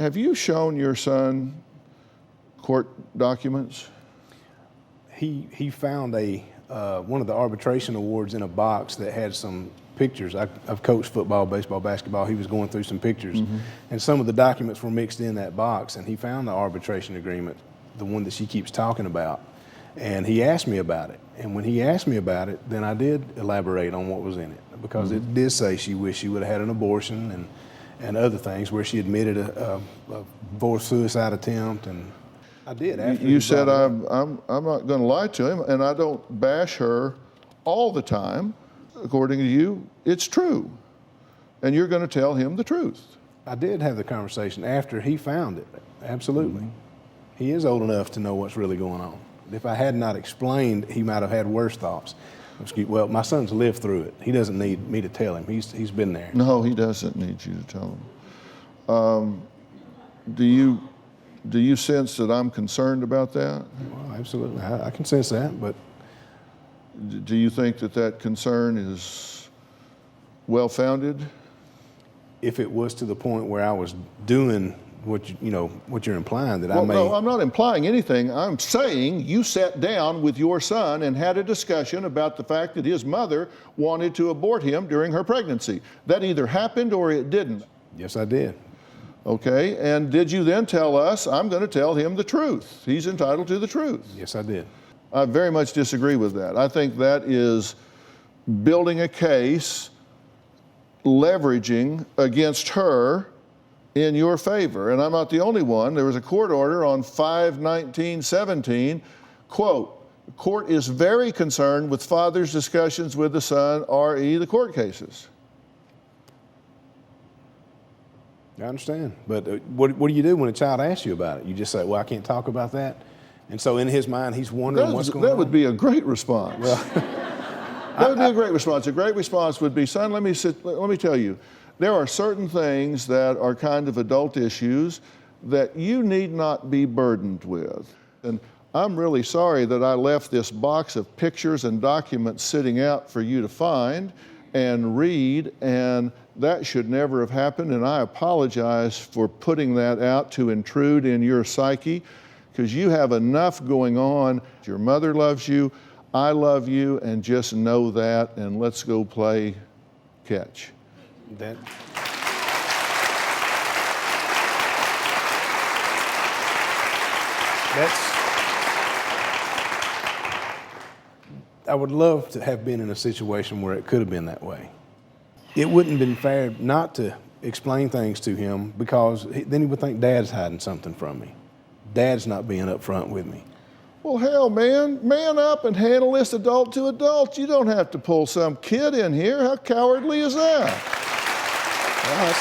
Have you shown your son court documents? He found one of the arbitration awards in a box that had some pictures. I've coached football, baseball, basketball. He was going through some pictures, and some of the documents were mixed in that box, and he found the arbitration agreement, the one that she keeps talking about, and he asked me about it. And when he asked me about it, then I did elaborate on what was in it, because it did say she wished she would have had an abortion and other things, where she admitted a forced suicide attempt, and I did. After you said I'm not going to lie to him, and I don't bash her all the time. According to you, it's true, and you're going to tell him the truth. I did have the conversation after he found it. Absolutely, he is old enough to know what's really going on. If I had not explained, he might have had worse thoughts. Well, my son's lived through it. He doesn't need me to tell him. He's been there. No, he doesn't need you to tell him. Do you sense that I'm concerned about that? Well, absolutely, I can sense that, but. Do you think that concern is well-founded? If it was to the point where I was doing what you're implying, that I may. No, I'm not implying anything. I'm saying you sat down with your son and had a discussion about the fact that his mother wanted to abort him during her pregnancy. That either happened or it didn't. Yes, I did. Okay, and did you then tell us, I'm going to tell him the truth? He's entitled to the truth. Yes, I did. I very much disagree with that. I think that is building a case, leveraging against her in your favor. And I'm not the only one. There was a court order on 5/19/17, quote, "The court is very concerned with father's discussions with the son, re the court cases." I understand, but what do you do when a child asks you about it? You just say, well, I can't talk about that? And so in his mind, he's wondering what's going on? That would be a great response. Well, that would be a great response. A great response would be, son, let me tell you, there are certain things that are kind of adult issues that you need not be burdened with. And I'm really sorry that I left this box of pictures and documents sitting out for you to find and read, and that should never have happened, and I apologize for putting that out to intrude in your psyche, because you have enough going on. Your mother loves you, I love you, and just know that, and let's go play catch. I would love to have been in a situation where it could have been that way. It wouldn't have been fair not to explain things to him, because then he would think Dad's hiding something from me. Dad's not being upfront with me. Well, hell, man up and handle this adult to adult. You don't have to pull some kid in here. How cowardly is that? Well,